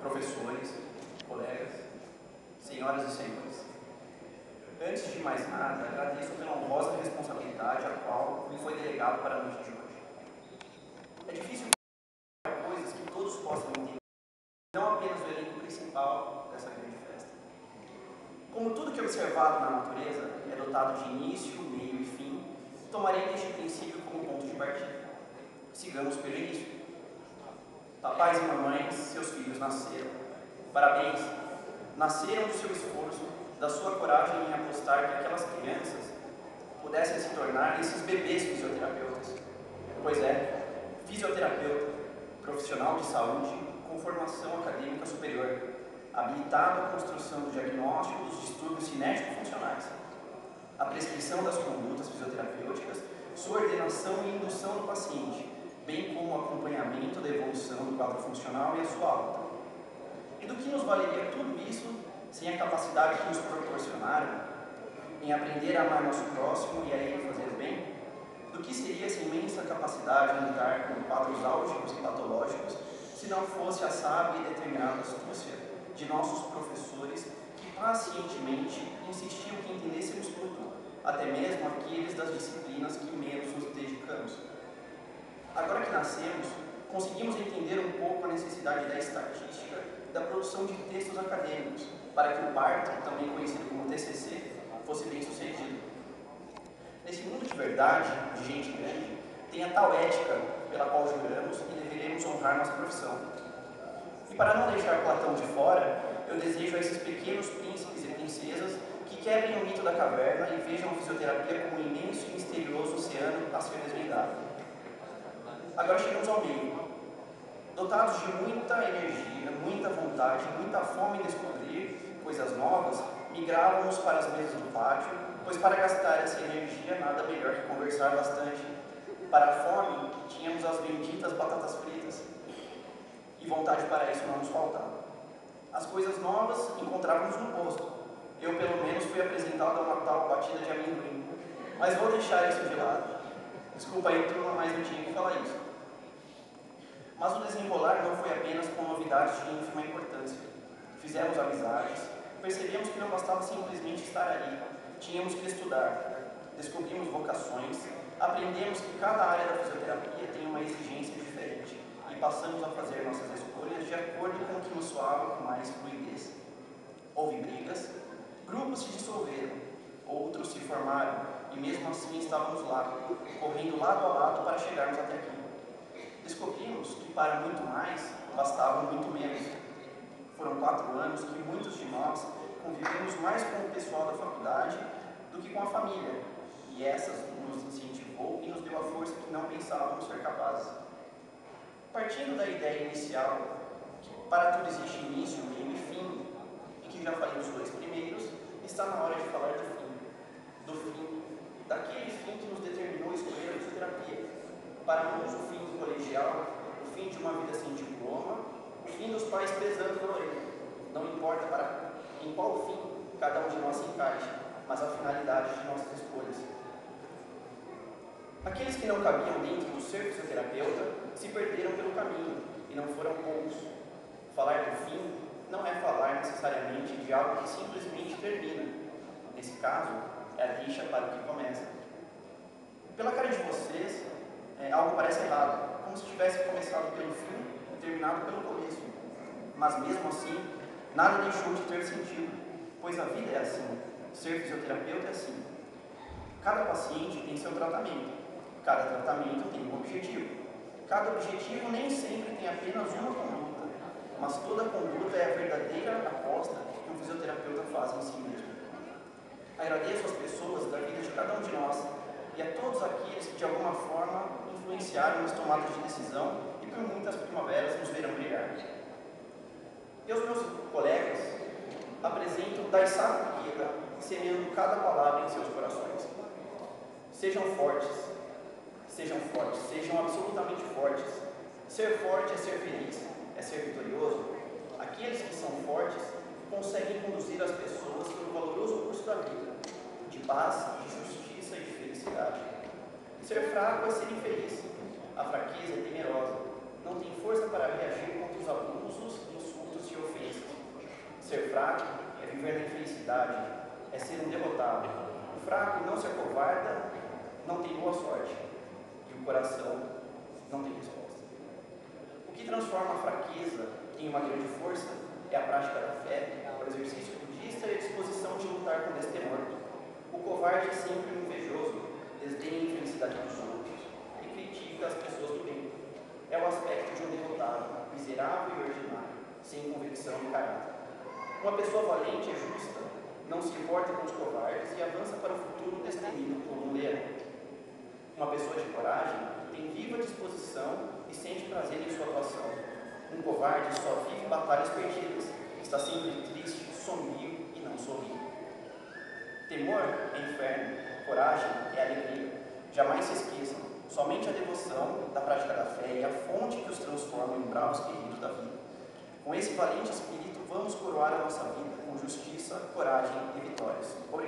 professores, colegas, senhoras e senhores. Antes de mais nada, agradeço pela honrosa responsabilidade a qual me foi delegado para a noite de hoje. É difícil coisas que todos possam entender, não apenas o elenco principal dessa grande festa. Como tudo que é observado na natureza é dotado de início, meio e fim, tomarei este princípio como ponto de partida. Sigamos pelo início. Papais e mamães, seus filhos nasceram. Parabéns! Nasceram do seu esforço, da sua coragem em apostar que aquelas crianças pudessem se tornar esses bebês fisioterapeutas. Pois é, fisioterapeuta, profissional de saúde com formação acadêmica superior, habilitado à construção do diagnóstico dos distúrbios cinético-funcionais, a prescrição das condutas fisioterapêuticas, sua ordenação e indução do paciente, bem como o acompanhamento da evolução do quadro funcional e a sua alta. E do que nos valeria tudo isso sem a capacidade que nos proporcionaram em aprender a amar nosso próximo e a ele fazer o bem? Do que seria essa imensa capacidade de lidar com quadros álgicos e patológicos se não fosse a sábia e determinada astúcia de nossos professores que pacientemente insistiam que entendêssemos tudo, até mesmo aqueles das disciplinas que menos nos dedicamos? Agora que nascemos, conseguimos entender um pouco a necessidade da estatística e da produção de textos acadêmicos, para que o parto, também conhecido como TCC, fosse bem sucedido. Nesse mundo de verdade, de gente grande, tem a tal ética pela qual juramos e deveremos honrar nossa profissão. E para não deixar Platão de fora, eu desejo a esses pequenos príncipes e princesas que quebrem o mito da caverna e vejam a fisioterapia como um imenso e misterioso oceano a ser desvendado. Agora chegamos ao meio. Dotados de muita energia, muita vontade, muita fome em descobrir coisas novas, migrávamos para as mesas do pátio, pois para gastar essa energia nada melhor que conversar bastante. Para a fome, tínhamos as benditas batatas fritas. E vontade para isso não nos faltava. As coisas novas encontrávamos no posto. Eu, pelo menos, fui apresentado a uma tal batida de amendoim. Mas vou deixar isso de lado. Desculpa aí, turma, mas eu tinha que falar isso. Mas o desenrolar não foi apenas com novidades de ínfima importância. Fizemos amizades, percebemos que não bastava simplesmente estar ali. Tínhamos que estudar, descobrimos vocações, aprendemos que cada área da fisioterapia tem uma exigência diferente e passamos a fazer nossas escolhas de acordo com o que nos soava com mais fluidez. Houve brigas, grupos se dissolveram, outros se formaram e mesmo assim estávamos lá, correndo lado a lado para chegarmos até aqui. Descobrimos que para muito mais bastava muito menos. Foram 4 anos que muitos de nós convivemos mais com o pessoal da faculdade do que com a família, e essa nos incentivou e nos deu a força que não pensávamos ser capazes. Partindo da ideia inicial, que para tudo existe início, meio e fim, e que já falei dos 2 primeiros, está na hora de falar do fim, daquele fim que nos determinou escolher a fisioterapia. Para uns, o fim do colegial, o fim de uma vida sem diploma, o fim dos pais pesando na orelha. Não importa em qual fim cada um de nós se encaixe, mas a finalidade de nossas escolhas. Aqueles que não cabiam dentro do ser fisioterapeuta se perderam pelo caminho, e não foram poucos. Falar do fim não é falar necessariamente de algo que simplesmente termina. Nesse caso, é a rixa para o que começa. Pela cara de vocês, algo parece errado, como se tivesse começado pelo fim e terminado pelo começo. Mas mesmo assim, nada deixou de ter sentido, pois a vida é assim, ser fisioterapeuta é assim. Cada paciente tem seu tratamento, cada tratamento tem um objetivo. Cada objetivo nem sempre tem apenas uma conduta, mas toda conduta é a verdadeira aposta que um fisioterapeuta faz em si mesmo. Agradeço às pessoas da vida de cada um de nós e a todos aqueles que de alguma forma influenciaram nas tomadas de decisão e por muitas primaveras nos verão brilhar. E aos meus colegas, apresento Daisaku Ikeda, semeando cada palavra em seus corações. Sejam fortes, sejam absolutamente fortes. Ser forte é ser feliz, é ser vitorioso. Aqueles que são fortes conseguem conduzir as pessoas pelo valoroso curso da vida, de paz, de justiça e de felicidade. Ser fraco é ser infeliz. A fraqueza é temerosa, não tem força para reagir contra os abusos, insultos e Ser fraco é viver na infelicidade, é ser um derrotado. O fraco não se acovarda, não tem boa sorte, e o coração não tem resposta. O que transforma a fraqueza em uma grande força é a prática da fé, o exercício budista e a disposição de lutar com destemor. O covarde é sempre um invejoso, desdenha a infelicidade dos outros e critica as pessoas do bem. É o aspecto de um derrotado, miserável e ordinário, sem convicção e caráter. Uma pessoa valente e justa não se importa com os covardes e avança para o futuro destemido como um leão. Uma pessoa de coragem tem viva disposição e sente prazer em sua atuação. Um covarde só vive batalhas perdidas, está sempre triste, sombrio e não sorri. Temor é inferno, coragem é alegria. Jamais se esqueçam, somente a devoção da prática da fé é a fonte que os transforma em bravos guerreiros da vida. Com esse valente espírito, vamos coroar a nossa vida com justiça, coragem e vitórias. Obrigado.